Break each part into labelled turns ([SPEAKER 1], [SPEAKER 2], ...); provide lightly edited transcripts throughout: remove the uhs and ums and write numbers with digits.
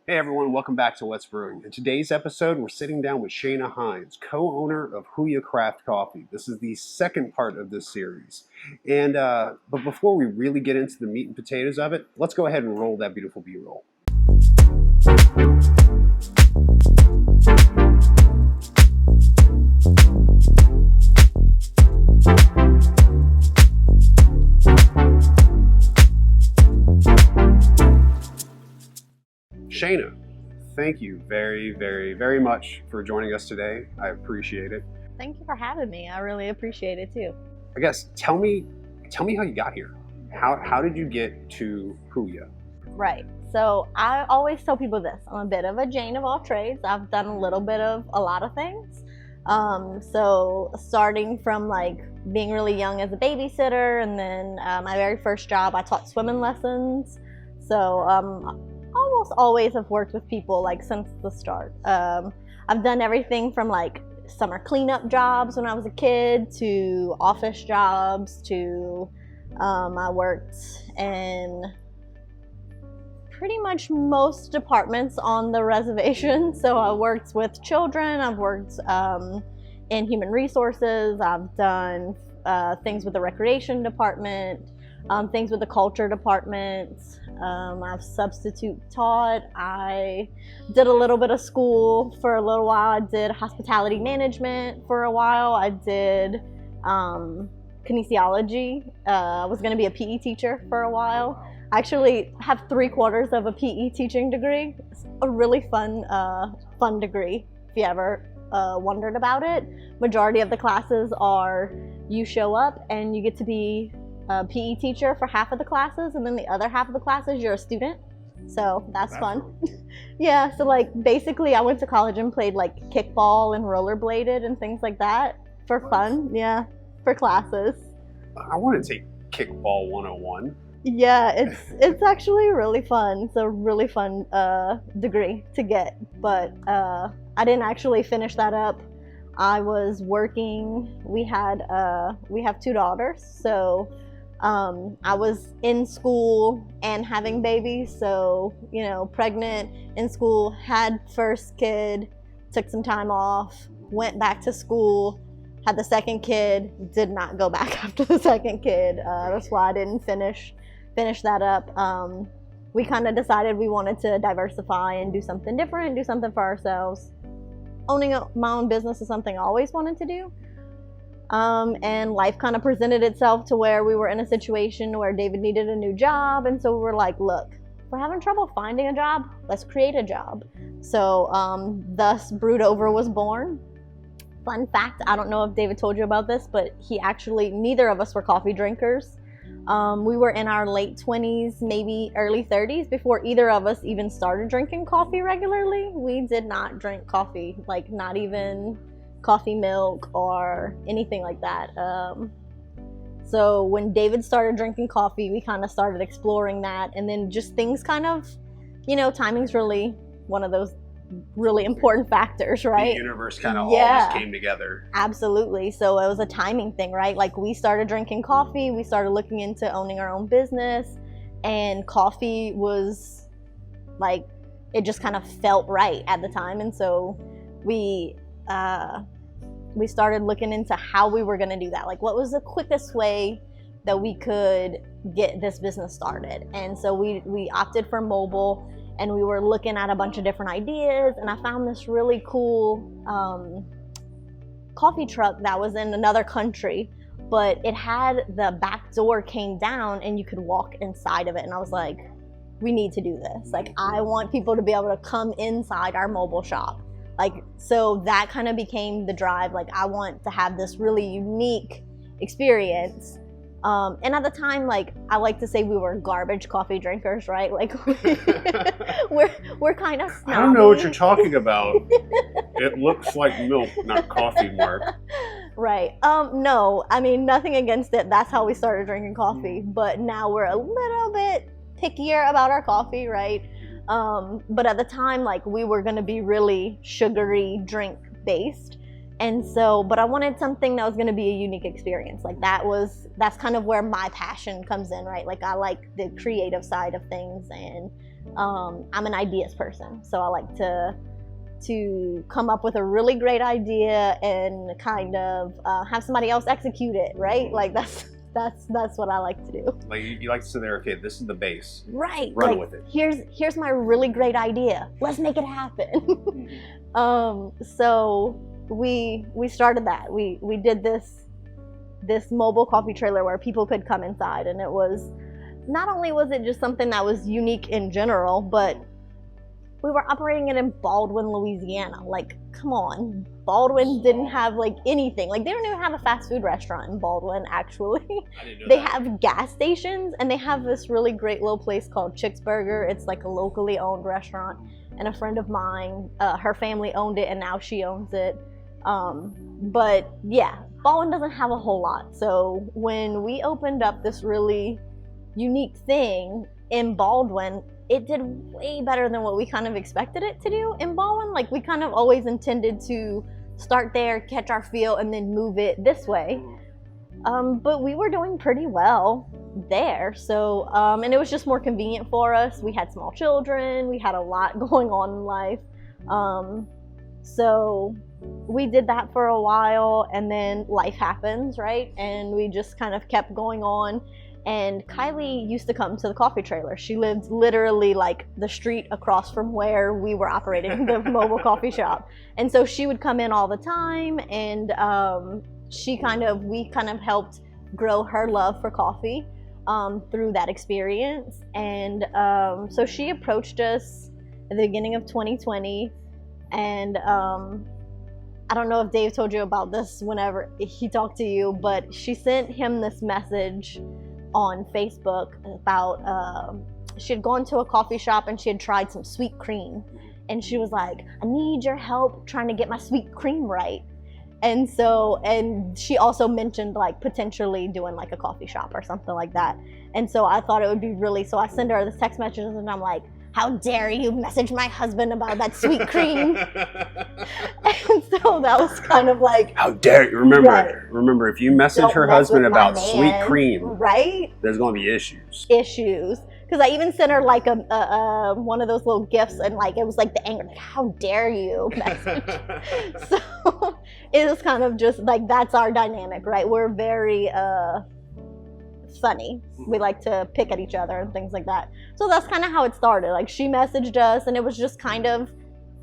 [SPEAKER 1] Hey everyone, welcome back to What's Brewing. In today's episode, we're sitting down with Shayna Hines, co-owner of Huya Craft Coffee. This is the second part of this series. And but before we really get into the meat and potatoes of it, let's go ahead and roll that beautiful B-roll. Shayna, thank you very, very, very much for joining us today. I appreciate it.
[SPEAKER 2] Thank you for having me. I really appreciate it too.
[SPEAKER 1] I guess tell me how you got here. How did you get to Huya?
[SPEAKER 2] Right. So I always tell people this. I'm a bit of a Jane of all trades. I've done a little bit of a lot of things. So starting from like being really young as a babysitter, and then my very first job, I taught swimming lessons. So almost always have worked with people like since the start. I've done everything from like summer cleanup jobs when I was a kid to office jobs to I worked in pretty much most departments on the reservation. So I worked with children, I've worked in human resources, I've done things with the recreation department, things with the culture department. I've substitute taught. I did a little bit of school for a little while. I did hospitality management for a while. I did kinesiology. I was going to be a PE teacher for a while. I actually have 3/4 of a PE teaching degree. It's a really fun degree if you ever wondered about it. Majority of the classes are you show up and you get to be a PE teacher for half of the classes, and then the other half of the classes you're a student. So that's fun. Yeah, so like basically I went to college and played like kickball and rollerbladed and things like that for fun. Yeah, for classes.
[SPEAKER 1] I want to take kickball 101.
[SPEAKER 2] Yeah, it's actually really fun. It's a really fun degree to get, but I didn't actually finish that up. I was working. We have 2 daughters, so I was in school and having babies, so you know, pregnant, in school, had first kid, took some time off, went back to school, had the second kid, did not go back after the second kid. That's why I didn't finish that up. We kind of decided we wanted to diversify and do something different, do something for ourselves. Owning my own business is something I always wanted to do. And life kind of presented itself to where we were in a situation where David needed a new job. And so we were like, look, we're having trouble finding a job. Let's create a job. So thus Brewed Over was born. Fun fact, I don't know if David told you about this, but neither of us were coffee drinkers. We were in our late 20s, maybe early 30s before either of us even started drinking coffee regularly. We did not drink coffee, like not even coffee milk or anything like that. So when David started drinking coffee, we kind of started exploring that, and then just things kind of, you know, timing's really one of those really important factors, right?
[SPEAKER 1] The universe kind of always came together.
[SPEAKER 2] Absolutely. So it was a timing thing, right? Like we started drinking coffee, we started looking into owning our own business, and coffee was like, it just kind of felt right at the time. And so we started looking into how we were going to do that. Like what was the quickest way that we could get this business started? And so we opted for mobile, and we were looking at a bunch of different ideas, and I found this really cool coffee truck that was in another country, but it had the back door came down and you could walk inside of it. And I was like, we need to do this. Like I want people to be able to come inside our mobile shop. Like, so that kind of became the drive. Like I want to have this really unique experience. And at the time, like I like to say we were garbage coffee drinkers, right? Like we're kind of snobby.
[SPEAKER 1] I don't know what you're talking about. It looks like milk, not coffee, Mark.
[SPEAKER 2] Right. No, I mean, nothing against it. That's how we started drinking coffee. But now we're a little bit pickier about our coffee, right? But at the time, like we were going to be really sugary drink based. And so, but I wanted something that was going to be a unique experience. Like that's kind of where my passion comes in, right? Like I like the creative side of things, and I'm an ideas person, so I like to come up with a really great idea and kind of have somebody else execute it, right? Like that's what I like to do.
[SPEAKER 1] Like you like to sit there, okay, this is the base.
[SPEAKER 2] Right.
[SPEAKER 1] Run
[SPEAKER 2] like,
[SPEAKER 1] with it.
[SPEAKER 2] Here's my really great idea. Let's make it happen. So we started that. We did this mobile coffee trailer where people could come inside, and it was, not only was it just something that was unique in general, but we were operating it in Baldwin, Louisiana. Like, come on. Baldwin didn't have like anything. Like, they don't even have a fast food restaurant in Baldwin, actually.
[SPEAKER 1] I didn't know
[SPEAKER 2] They
[SPEAKER 1] that.
[SPEAKER 2] have gas stations, and they have this really great little place called Chick's Burger. It's like a locally owned restaurant. And a friend of mine, her family owned it, and now she owns it. But yeah, Baldwin doesn't have a whole lot. So when we opened up this really unique thing in Baldwin, it did way better than what we kind of expected it to do in Baldwin. Like, we kind of always intended to start there, catch our feel, and then move it this way. But we were doing pretty well there. So, and it was just more convenient for us. We had small children. We had a lot going on in life. So we did that for a while, and then life happens, right? And we just kind of kept going on. And Kylie used to come to the coffee trailer. She lived literally like the street across from where we were operating the mobile coffee shop. And so she would come in all the time, and we kind of helped grow her love for coffee through that experience. And so she approached us at the beginning of 2020. And I don't know if Dave told you about this whenever he talked to you, but she sent him this message on Facebook about she had gone to a coffee shop and she had tried some sweet cream, and she was like, I need your help trying to get my sweet cream right. And she also mentioned like potentially doing like a coffee shop or something like that. And so I thought it would be so I send her this text message, and I'm like, how dare you message my husband about that sweet cream? And so that was kind of like,
[SPEAKER 1] how dare you? Remember,
[SPEAKER 2] right.
[SPEAKER 1] Remember, if you message her husband about sweet cream,
[SPEAKER 2] right?
[SPEAKER 1] There's going to be issues.
[SPEAKER 2] Because I even sent her like a one of those little gifts, and like it was like the anger, like, how dare you message? So it was kind of just like, that's our dynamic, right? We're very funny. We like to pick at each other and things like that. So that's kind of how it started. Like, she messaged us, and it was just kind of,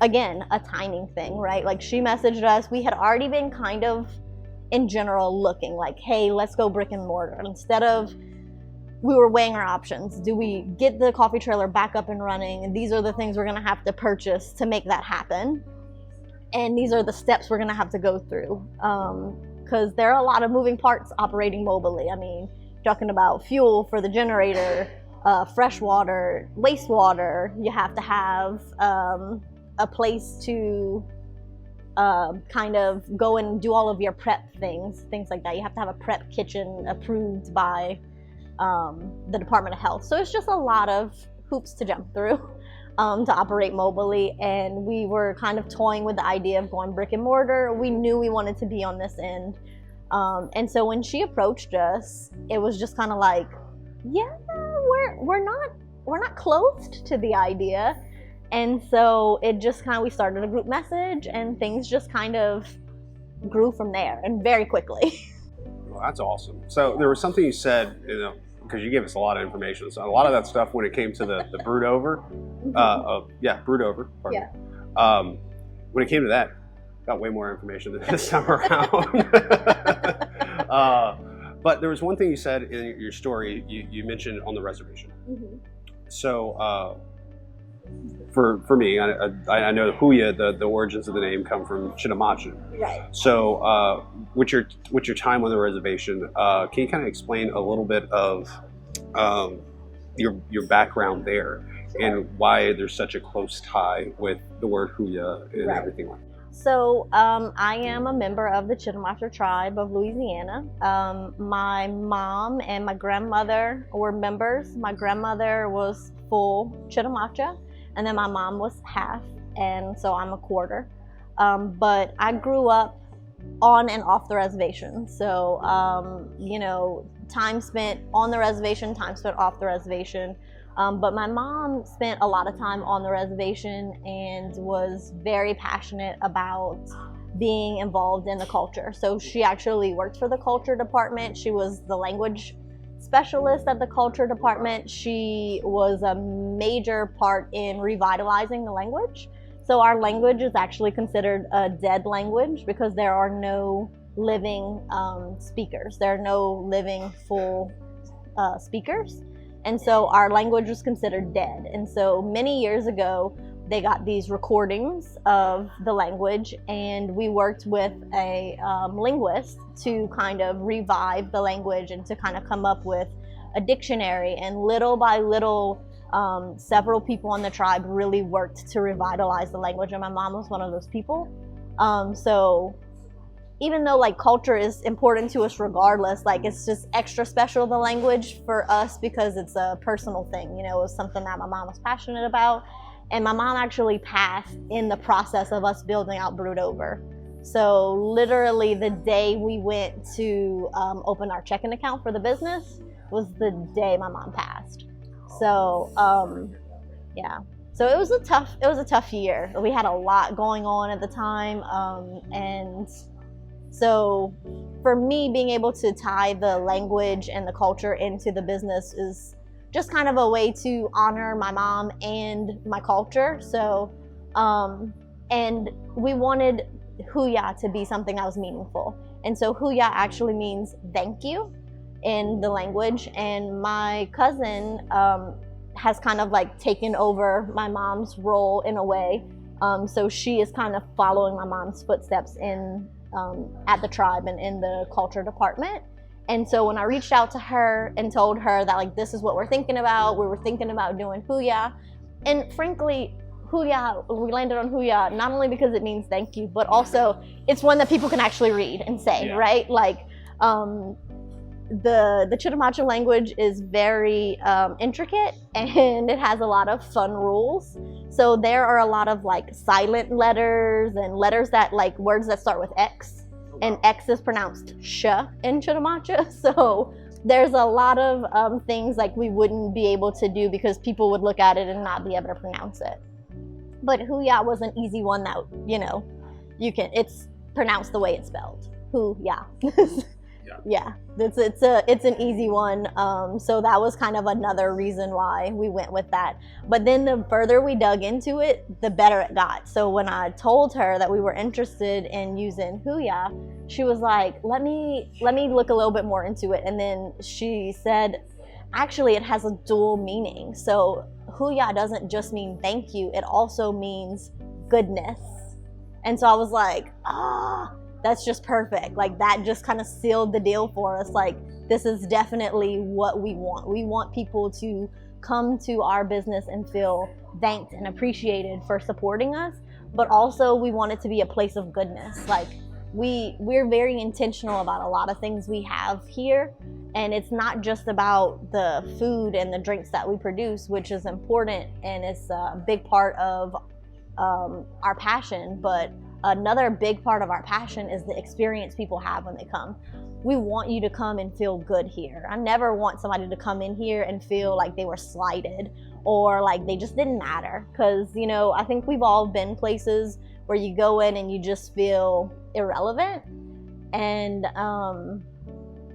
[SPEAKER 2] again, a timing thing, right? Like, she messaged us. We had already been kind of, in general, looking like, hey, let's go brick and mortar. Instead of, we were weighing our options. Do we get the coffee trailer back up and running? And these are the things we're going to have to purchase to make that happen. And these are the steps we're going to have to go through. Because there are a lot of moving parts operating mobily. I mean, talking about fuel for the generator, fresh water, wastewater. You have to have a place to kind of go and do all of your prep things like that. You have to have a prep kitchen approved by the Department of Health. So it's just a lot of hoops to jump through to operate mobily. And we were kind of toying with the idea of going brick and mortar. We knew we wanted to be on this end. And so when she approached us, it was just kind of like, yeah, we're not closed to the idea. And so it just kind of, we started a group message, and things just kind of grew from there, and very quickly.
[SPEAKER 1] Well, that's awesome. So there was something you said, because you gave us a lot of information. So a lot of that stuff, when it came to the brewed over, brewed over. Pardon me. When it came to that, got way more information than this time around. But there was one thing you said in your story, you mentioned on the reservation. Mm-hmm. So for me, I know Huya, the origins of the name come from Chinamachu.
[SPEAKER 2] Right.
[SPEAKER 1] So with your time on the reservation, can you kind of explain a little bit of your background there, and why there's such a close tie with the word Huya and everything like that?
[SPEAKER 2] So I am a member of the Chitimacha tribe of Louisiana. My mom and my grandmother were members. My grandmother was full Chitimacha, and then my mom was half, and so I'm a quarter. But I grew up on and off the reservation. So, time spent on the reservation, time spent off the reservation. But my mom spent a lot of time on the reservation and was very passionate about being involved in the culture. So she actually worked for the culture department. She was the language specialist at the culture department. She was a major part in revitalizing the language. So our language is actually considered a dead language because there are no living speakers. There are no living full speakers. And so our language was considered dead. And so many years ago, they got these recordings of the language, and we worked with a linguist to kind of revive the language and to kind of come up with a dictionary. And little by little, several people on the tribe really worked to revitalize the language, and my mom was one of those people. So even though like culture is important to us regardless, like it's just extra special, the language for us, because it's a personal thing. You know, it was something that my mom was passionate about. And my mom actually passed in the process of us building out Brewed Over. So literally the day we went to open our checking account for the business was the day my mom passed. So yeah, so it was a tough year. We had a lot going on at the time, and so for me, being able to tie the language and the culture into the business is just kind of a way to honor my mom and my culture. So, and we wanted Huya to be something that was meaningful. And so Huya actually means thank you in the language. And my cousin has kind of like taken over my mom's role in a way. So she is kind of following my mom's footsteps in at the tribe and in the culture department. And so when I reached out to her and told her that like, this is what we're thinking about, we were thinking about doing Huya. And frankly, Huya, we landed on Huya, not only because it means thank you, but also it's one that people can actually read and say, right? Like the Chitimacha language is very intricate, and it has a lot of fun rules. So there are a lot of like silent letters and letters that like words that start with X. And X is pronounced sh in Chitimacha. So there's a lot of things like we wouldn't be able to do because people would look at it and not be able to pronounce it. But Huya was an easy one that, you know, it's pronounced the way it's spelled. Huya. Yeah, it's an easy one. So that was kind of another reason why we went with that. But then the further we dug into it, the better it got. So when I told her that we were interested in using Huya, she was like, let me look a little bit more into it. And then she said, actually, it has a dual meaning. So Huya doesn't just mean thank you, it also means goodness. And so I was like, that's just perfect. Like that just kind of sealed the deal for us. Like this is definitely what we want. We want people to come to our business and feel thanked and appreciated for supporting us, but also we want it to be a place of goodness. Like we're very intentional about a lot of things we have here, and it's not just about the food and the drinks that we produce, which is important and it's a big part of our passion, but another big part of our passion is the experience people have when they come. We want you to come and feel good here. I never want somebody to come in here and feel like they were slighted or like they just didn't matter. Because, you know, I think we've all been places where you go in and you just feel irrelevant. And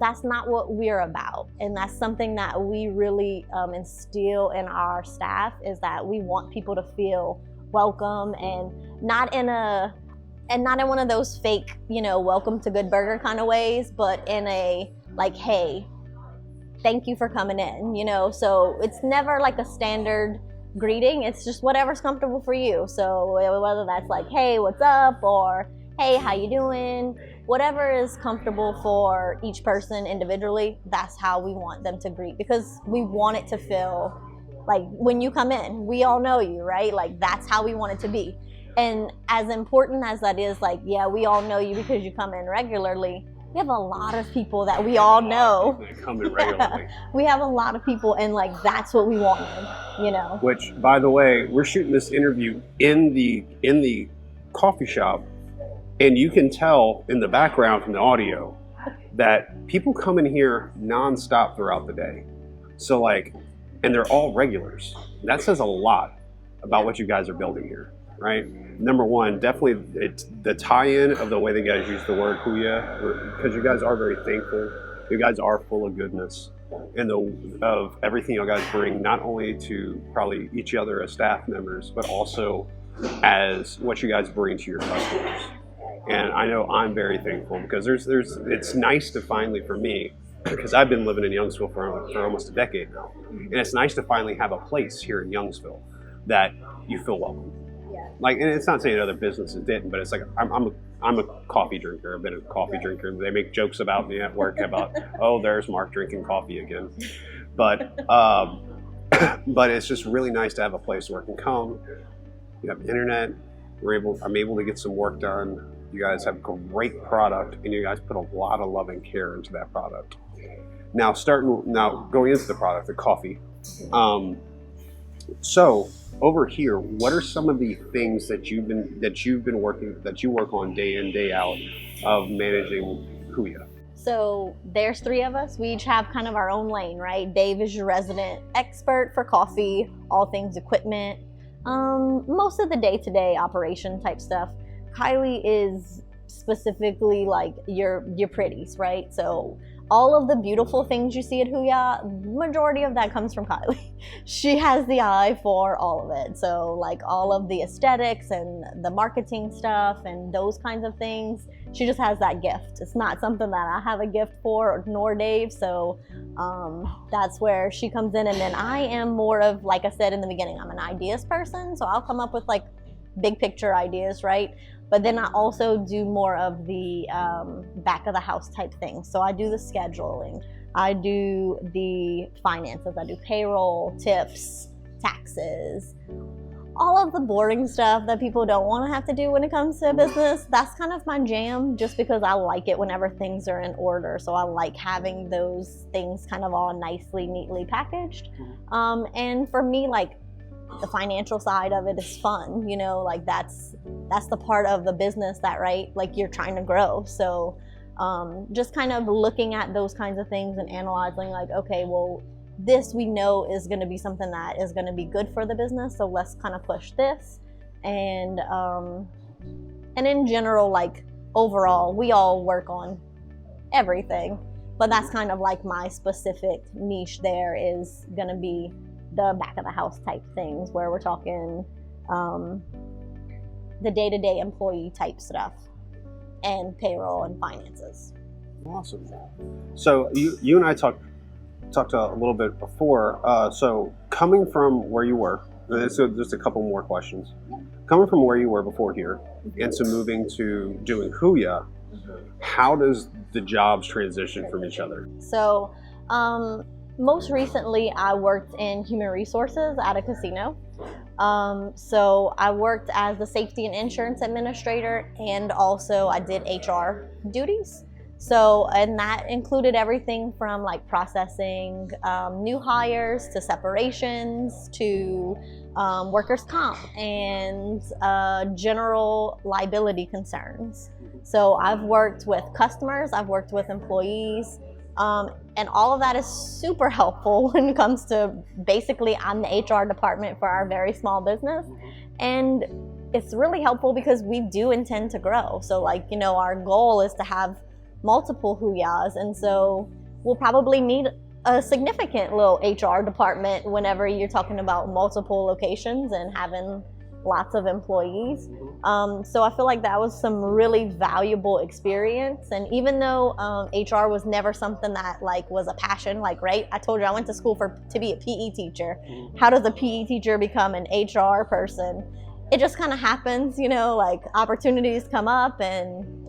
[SPEAKER 2] that's not what we're about. And that's something that we really instill in our staff, is that we want people to feel welcome, and not in one of those fake, you know, welcome to Good Burger kind of ways, but in a like, hey, thank you for coming in, you know. So it's never like a standard greeting, it's just whatever's comfortable for you. So whether that's like, hey, what's up, or hey, how you doing, whatever is comfortable for each person individually, that's how we want them to greet, because we want it to feel like when you come in, we all know you, right? Like that's how we want it to be. And as important as that is, like, yeah, we all know you because you come in regularly. We have a lot of people that we all know.
[SPEAKER 1] That come in regularly.
[SPEAKER 2] We have a lot of people, and like that's what we wanted, you know.
[SPEAKER 1] Which, by the way, we're shooting this interview in the coffee shop, and you can tell in the background from the audio that people come in here nonstop throughout the day. So like, and they're all regulars. That says a lot about what you guys are building here, right? Number one, definitely it's the tie-in of the way the guys use the word Huya, because you guys are very thankful. You guys are full of goodness and of everything you guys bring, not only to probably each other as staff members, but also as what you guys bring to your customers. And I know I'm very thankful because it's nice to finally, for me, because I've been living in Youngsville for almost a decade now, and it's nice to finally have a place here in Youngsville that you feel welcome. Like, and it's not saying other businesses didn't, but it's like I'm a coffee drinker. I've been a coffee drinker. They make jokes about me at work about, oh, there's Mark drinking coffee again. But but it's just really nice to have a place where I can come. You have internet. I'm able to get some work done. You guys have great product, and you guys put a lot of love and care into that product. Now going into the product, the coffee. So over here, what are some of the things that you work on day in, day out of managing Huya?
[SPEAKER 2] So there's 3 of us. We each have kind of our own lane, right? Dave is your resident expert for coffee, all things equipment, most of the day-to-day operation type stuff. Kylie is specifically like your pretties, right? So all of the beautiful things you see at Huya, majority of that comes from Kylie. She has the eye for all of it. So like all of the aesthetics and the marketing stuff and those kinds of things, she just has that gift. It's not something that I have a gift for, nor Dave. So that's where she comes in. And then I am more of, like I said in the beginning, I'm an ideas person. So I'll come up with like big picture ideas, right? But then I also do more of the back of the house type things. So I do the scheduling, I do the finances, I do payroll, tips, taxes, all of the boring stuff that people don't want to have to do when it comes to business. That's kind of my jam, just because I like it whenever things are in order. So I like having those things kind of all nicely, neatly packaged. And for me, like, the financial side of it is fun, you know, like that's the part of the business that, right, like you're trying to grow. So just kind of looking at those kinds of things and analyzing like, okay, well, this we know is going to be something that is going to be good for the business, so let's kind of push this. And in general, like overall, we all work on everything, but that's kind of like my specific niche there is going to be the back of the house type things, where we're talking the day-to-day employee type stuff and payroll and finances.
[SPEAKER 1] Awesome. So you and I talked a little bit before. So coming from where you were, so just a couple more questions. Coming from where you were before here, and so moving to doing Huya, how does the jobs transition from each other?
[SPEAKER 2] So most recently, I worked in human resources at a casino. So I worked as the safety and insurance administrator, and also I did HR duties. So, and that included everything from like processing new hires to separations to workers' comp and general liability concerns. So I've worked with customers, I've worked with employees, and all of that is super helpful when it comes to, basically, I'm the HR department for our very small business. And it's really helpful because we do intend to grow. So like, you know, our goal is to have multiple Huyas. And so we'll probably need a significant little HR department whenever you're talking about multiple locations and having lots of employees. So I feel like that was some really valuable experience. And even though HR was never something that like was a passion, like, right, I told you I went to school to be a PE teacher. How does a PE teacher become an HR person? It just kind of happens, you know, like opportunities come up, and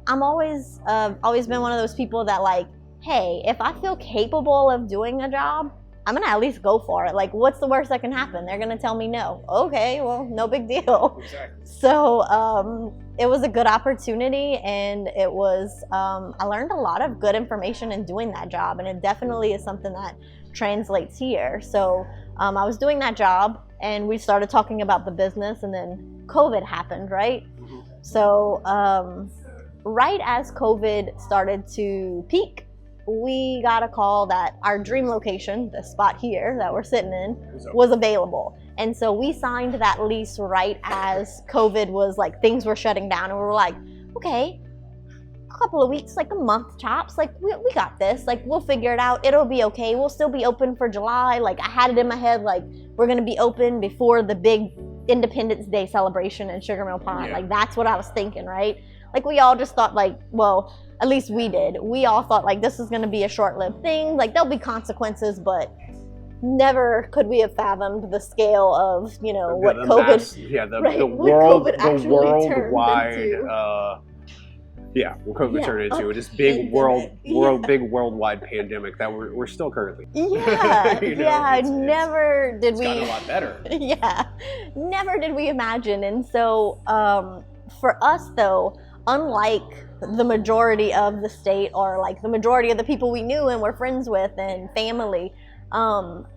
[SPEAKER 2] I'm always been one of those people that like, hey, if I feel capable of doing a job, I'm gonna at least go for it. Like, what's the worst that can happen? They're gonna tell me no. Okay, well, no big deal. Exactly. So it was a good opportunity, and it was, I learned a lot of good information in doing that job, and it definitely is something that translates here. So I was doing that job, and we started talking about the business, and then COVID happened, right? So right as COVID started to peak, we got a call that our dream location, the spot here that we're sitting in, was available. And so we signed that lease right as COVID was like, things were shutting down, and we were like, okay, a couple of weeks, like a month tops, like we got this, like we'll figure it out, it'll be okay, we'll still be open for July. Like I had it in my head, like we're gonna be open before the big Independence Day celebration in Sugar Mill Pond. Like that's what I was thinking, right? Like we all just thought like, well, at least we did. We all thought like this is gonna be a short-lived thing, like there'll be consequences, but never could we have fathomed the scale of, you know, what COVID,
[SPEAKER 1] the worldwide what COVID turned into, this big worldwide pandemic that we're still currently.
[SPEAKER 2] Never did
[SPEAKER 1] it's
[SPEAKER 2] we.
[SPEAKER 1] gotten a lot better.
[SPEAKER 2] Never did we imagine. And so for us though, unlike the majority of the state, or like the majority of the people we knew and were friends with and family,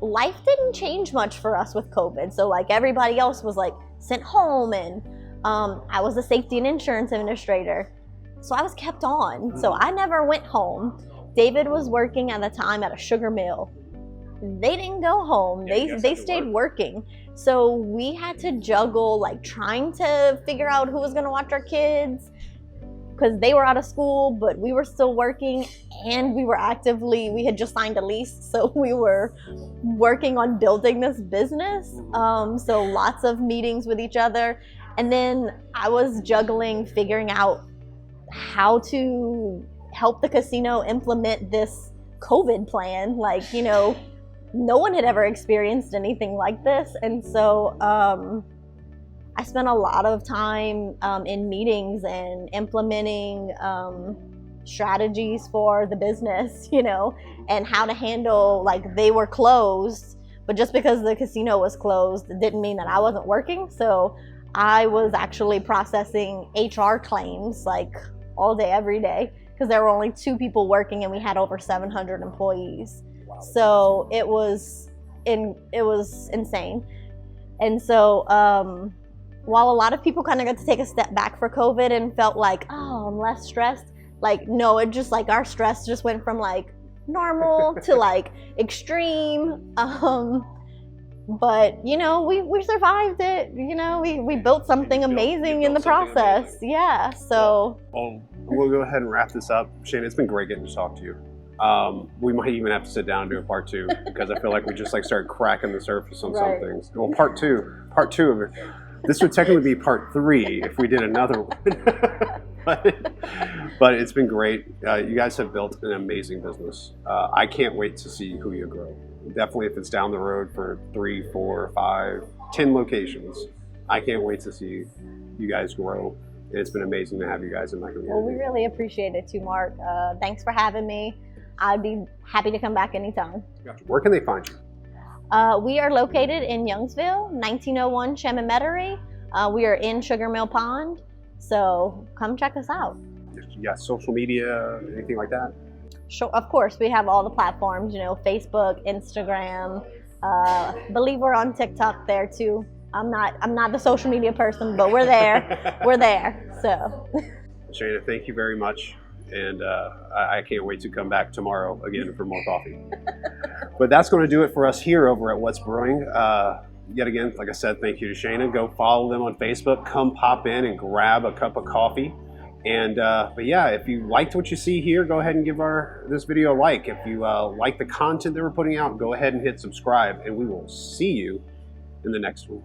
[SPEAKER 2] life didn't change much for us with COVID. So like everybody else was like sent home, and I was a safety and insurance administrator, so I was kept on. So I never went home. David was working at the time at a sugar mill. They didn't go home. They stayed working. So we had to juggle like trying to figure out who was going to watch our kids, because they were out of school, but we were still working, and we had just signed a lease, so we were working on building this business. So lots of meetings with each other. And then I was juggling, figuring out how to help the casino implement this COVID plan. Like, you know, no one had ever experienced anything like this. And so I spent a lot of time in meetings and implementing strategies for the business, you know, and how to handle, like they were closed, but just because the casino was closed, it didn't mean that I wasn't working. So I was actually processing HR claims like all day, every day, because there were only 2 people working and we had over 700 employees. Wow. So it was insane. And so while a lot of people kind of got to take a step back for COVID and felt like, oh, I'm less stressed, like, no, it just like our stress just went from like normal to like extreme. But you know, we survived it. You know, we built something amazing in the process. Yeah. So
[SPEAKER 1] we'll go ahead and wrap this up. Shayna, it's been great getting to talk to you. We might even have to sit down and do a part 2, because I feel like we just like started cracking the surface on some things. Well, part two of it. This would technically be part 3 if we did another one. but it's been great. You guys have built an amazing business. I can't wait to see Huya grow. Definitely if it's down the road for 3, 4, 5, 10 locations. I can't wait to see you guys grow. It's been amazing to have you guys in my community.
[SPEAKER 2] Well, we really appreciate it too, Mark. Thanks for having me. I'd be happy to come back anytime.
[SPEAKER 1] Gotcha. Where can they find you?
[SPEAKER 2] We are located in Youngsville, 1901 Chemimetry. We are in Sugar Mill Pond, so come check us out.
[SPEAKER 1] You got social media, anything like that?
[SPEAKER 2] Sure, of course, we have all the platforms, you know, Facebook, Instagram. Believe we're on TikTok there too. I'm not the social media person, but we're there. We're there. So.
[SPEAKER 1] Shayna, thank you very much. And I can't wait to come back tomorrow again for more coffee. But that's going to do it for us here over at What's Brewing. Yet again, like I said, thank you to Shayna. Go follow them on Facebook. Come pop in and grab a cup of coffee. And but yeah, if you liked what you see here, go ahead and give this video a like. If you like the content that we're putting out, go ahead and hit subscribe, and we will see you in the next one.